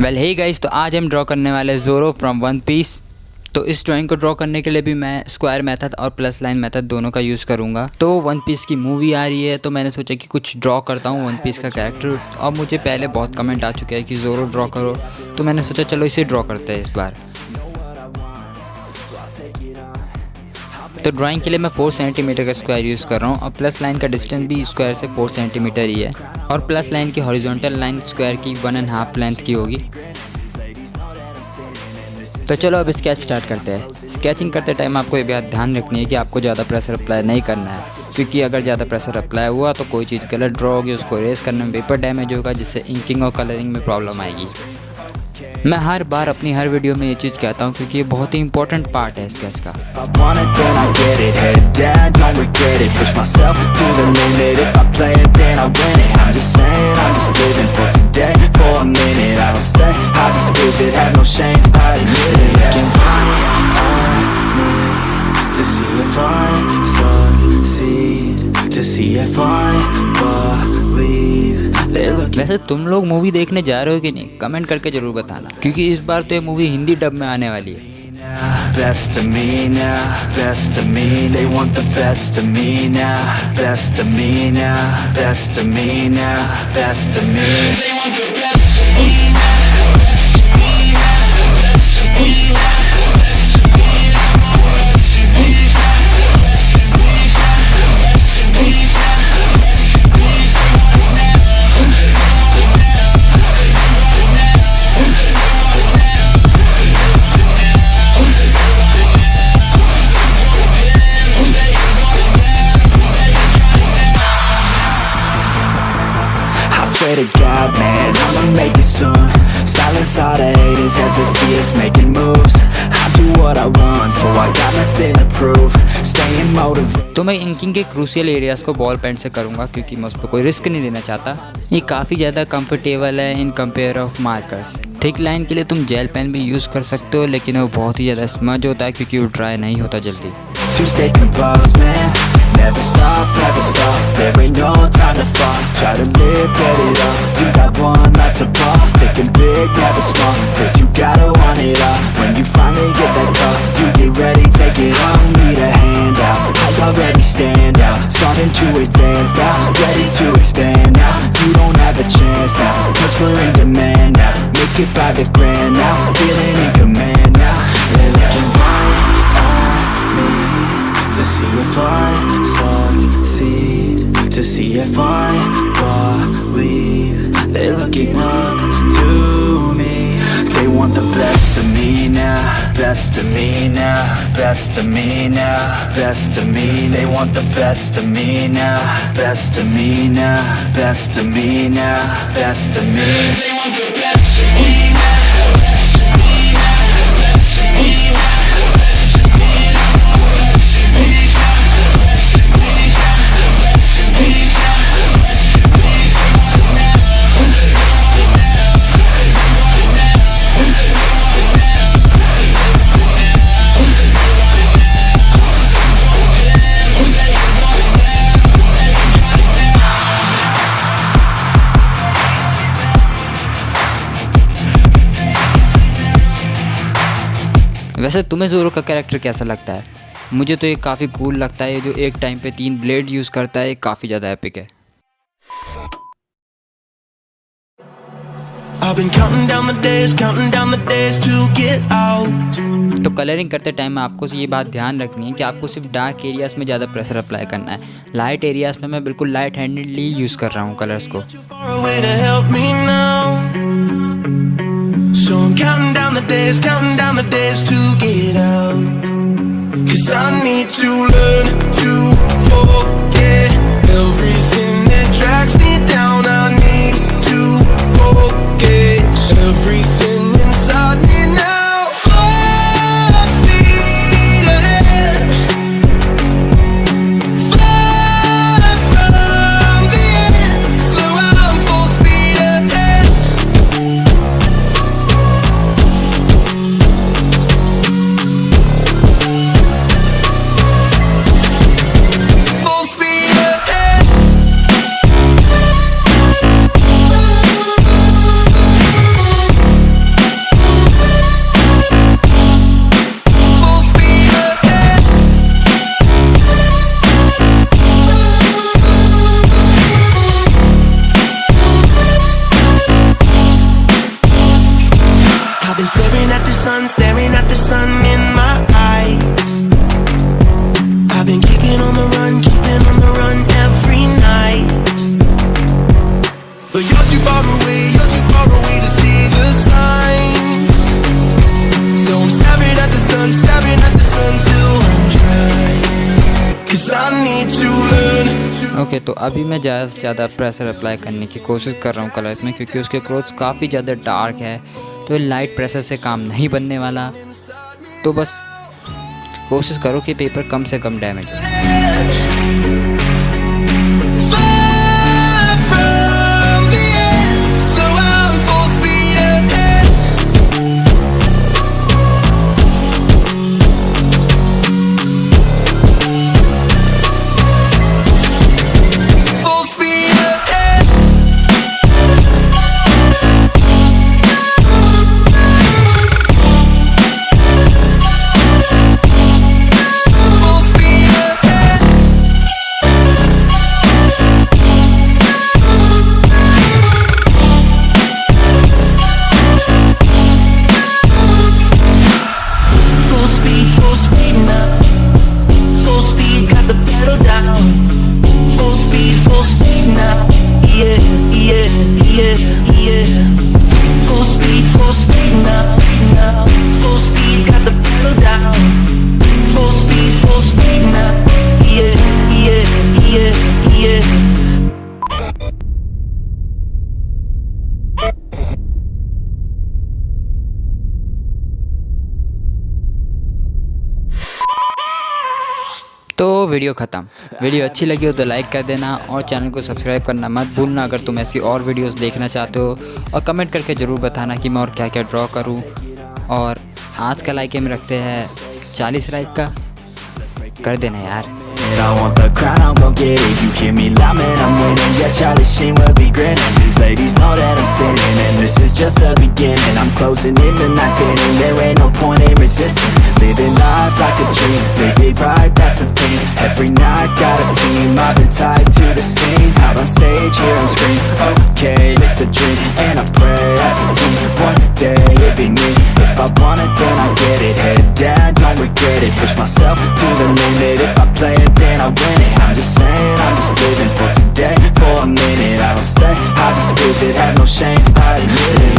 Well hey guys, तो आज हम ड्रॉ करने वाले ज़ोरो फ्रॉम वन पीस। तो इस ड्राइंग को ड्रॉ करने के लिए भी मैं स्क्वायर मेथड और प्लस लाइन मेथड दोनों का यूज़ करूँगा। तो वन पीस की मूवी आ रही है तो मैंने सोचा कि कुछ ड्रॉ करता हूँ वन पीस का कैरेक्टर। और मुझे पहले बहुत कमेंट आ चुके हैं कि ज़ोरो ड्रॉ करो, तो मैंने सोचा चलो इसे ड्रॉ करते हैं इस बार। तो ड्राइंग के लिए मैं 4 सेंटीमीटर का स्क्वायर यूज़ कर रहा हूँ और प्लस लाइन का डिस्टेंस भी स्क्वायर से 4 सेंटीमीटर ही है। और प्लस लाइन की हॉरिजॉन्टल लाइन स्क्वायर की 1.5 लेंथ की होगी। तो चलो अब स्केच स्टार्ट करते हैं। स्केचिंग करते टाइम आपको ये बात ध्यान रखनी है कि आपको ज़्यादा प्रेशर अप्लाई नहीं करना है, क्योंकि अगर ज़्यादा प्रेशर अप्लाई हुआ तो कोई चीज़ गलत ड्रॉ होगी, उसको इरेज करने में पेपर डैमेज होगा, जिससे इंकिंग और कलरिंग में प्रॉब्लम आएगी। मैं हर बार अपनी हर वीडियो में ये चीज़ कहता हूँ क्योंकि ये बहुत ही इंपॉर्टेंट पार्ट है स्केच का। वैसे तुम लोग मूवी देखने जा रहे हो कि नहीं, कमेंट करके जरूर बताना, क्योंकि इस बार तो ये मूवी हिंदी डब में आने वाली है। Best of me now, best of me. They want the best of me now, best of me now, best of me now, best of me. They want the best of me now, best of me now, best of me now, best of me now, best of me now, best of me now, best of me now, swear to God, man, I'ma make it soon. Silence all the haters as they see us making moves. I do what I want, so I got nothing to prove. Staying motivated. तो मैं inking के crucial areas को ball pen से करूँगा, क्योंकि मैं उस पर कोई रिस्क नहीं लेना चाहता। ये काफ़ी ज़्यादा कंफर्टेबल है in compare of markers. Thick line के लिए तुम जेल पेन भी यूज़ कर सकते हो, लेकिन वो बहुत ही ज़्यादा स्मज होता है क्योंकि वो ड्राई नहीं होता जल्दी। To stay composed, man. Never stop, never stop. There ain't no time to fall. Try to live, get it up. You got one life to ball. Thinking big, never small. Cause you gotta want it all. When you finally get that call, you get ready, take it on. Need a hand out. I already stand out. Starting to advance now. Ready to expand now. You don't have a chance now. Cause we're in demand now. Make it by the grand now. Feeling in command now. They're looking right at me. To see if I succeed, to see if I believe. They're looking up to me. They want the best of me now, best of me now, best of me now, best of me. They want the best of me now, best of me now, best of me now, best of me. They want the best of me now, best of me now, best of me now. वैसे तुम्हें ज़ोरो का character कैसा लगता है? मुझे तो ये काफ़ी कूल लगता है। जो एक टाइम पे 3 ब्लेड यूज़ करता है, काफ़ी ज़्यादा एपिक है। तो कलरिंग करते टाइम में आपको ये बात ध्यान रखनी है कि आपको सिर्फ डार्क एरियाज में ज़्यादा प्रेशर अप्लाई करना है। लाइट एरियाज में मैं बिल्कुल लाइट हैंडेडली यूज़ कर रहा हूँ कलर्स को। So I'm counting down the days to get out. 'Cause I need to learn to forget everything that drags me down. I need to focus everything inside me now. Full speed ahead, fly from the end. So I'm full speed ahead. been staring at the sun in my eyes. I've been keeping on the run every night. But you're too far away to see the signs. So I'm staring at the sun till I'm dry. 'Cause I need to learn to... okay तो अभी मैं ज़्यादा से ज़्यादा pressure apply करने की कोशिश कर रहा हूँ कलर्स में, क्योंकि उसके क्लोथ्स काफ़ी ज़्यादा डार्क है, तो लाइट प्रेशर से काम नहीं बनने वाला। तो बस कोशिश करो कि पेपर कम से कम डैमेज हो। तो वीडियो ख़त्म। वीडियो अच्छी लगी हो तो लाइक कर देना और चैनल को सब्सक्राइब करना मत भूलना अगर तुम ऐसी और वीडियोस देखना चाहते हो, और कमेंट करके ज़रूर बताना कि मैं और क्या क्या ड्रॉ करूं। और आज का लाइक हम रखते हैं 40 लाइक का, कर देना यार। I want the crown, I'm gon' get it. You hear me loud, man, I'm winning. Yeah, Charlie Sheen will be grinning. These ladies know that I'm sinning, and this is just the beginning. I'm closing in the night inning. There ain't no point in resisting. Living life like a dream, live it right, that's the thing. Every night got a team, I've been tied to the scene. Out on stage, hear them scream. Okay, it's a dream, and I pray as a team. One day it'll be me. If I want it, then I get it. Head down, don't regret it. Push myself to the limit. If I play it, then I win it. I'm just saying, I'm just living for today, for a minute. I don't stay, I just visit, have no shame, I admit it.